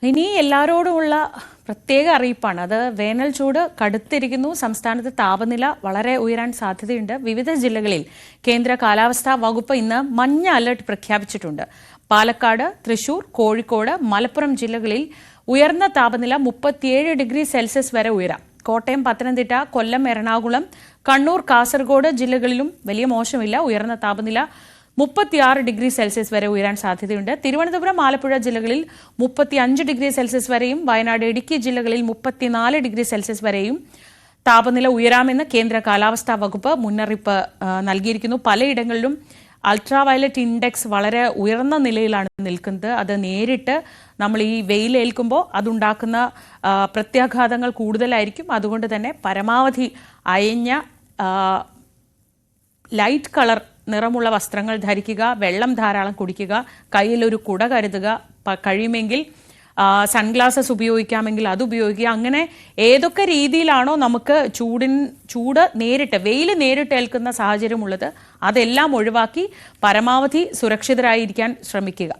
ഇനി എല്ലാവരോടുമുള്ള പ്രത്യേക അറിയിപ്പാണ്. അത് വേനൽ ചൂട് കടുത്തിരിക്കുന്നു. സംസ്ഥാനത്ത് താപനില വളരെ ഉയരാൻ സാധ്യതയുണ്ട്. വിവിധ ജില്ലകളിൽ കേന്ദ്ര കാലാവസ്ഥാ വകുപ്പ് ഇന്ന് മഞ്ഞ അലർട്ട് പ്രഖ്യാപിച്ചിട്ടുണ്ട്. പാലക്കാട്, തൃശൂർ, കോഴിക്കോട്, മലപ്പുറം ജില്ലകളിൽ ഉയർന്ന താപനില 37 ഡിഗ്രി സെൽഷ്യസ് വരെ ഉയരാം. കോട്ടയം, പത്തനംതിട്ട, കൊല്ലം, എറണാകുളം, കണ്ണൂർ, കാസർഗോഡ് ജില്ലകളിലും വലിയ മോശമില്ല. ഉയർന്ന താപനില 36 ഡിഗ്രി സെൽഷ്യസ് വരെ ഉയരാൻ സാധ്യതയുണ്ട്. തിരുവനന്തപുരം, ആലപ്പുഴ ജില്ലകളിൽ 35 ഡിഗ്രി സെൽഷ്യസ് വരെയും വയനാട്, ഇടുക്കി ജില്ലകളിൽ 34 ഡിഗ്രി സെൽഷ്യസ് വരെയും താപനില ഉയരാമെന്ന് കേന്ദ്ര കാലാവസ്ഥാ വകുപ്പ് മുന്നറിയിപ്പ് നൽകിയിരിക്കുന്നു. പലയിടങ്ങളിലും അൾട്രാവയലറ്റ് ഇൻഡെക്സ് വളരെ ഉയർന്ന നിലയിലാണ് നിൽക്കുന്നത്. അത് നേരിട്ട് നമ്മൾ ഈ വെയിലേൽക്കുമ്പോൾ അതുണ്ടാക്കുന്ന പ്രത്യാഘാതങ്ങൾ കൂടുതലായിരിക്കും. അതുകൊണ്ട് തന്നെ പരമാവധി അയഞ്ഞ ലൈറ്റ് കളർ നിറമുള്ള വസ്ത്രങ്ങൾ ധരിക്കുക, വെള്ളം ധാരാളം കുടിക്കുക, കയ്യിലൊരു കുട കരുതുക, കഴിയുമെങ്കിൽ സൺഗ്ലാസസ് ഉപയോഗിക്കാമെങ്കിൽ അത് ഉപയോഗിക്കുക. അങ്ങനെ ഏതൊക്കെ രീതിയിലാണോ നമുക്ക് ചൂട് നേരിട്ട് വെയിൽ നേരിട്ട് ഏൽക്കുന്ന സാഹചര്യമുള്ളത് അതെല്ലാം ഒഴിവാക്കി പരമാവധി സുരക്ഷിതരായിരിക്കാൻ ശ്രമിക്കുക.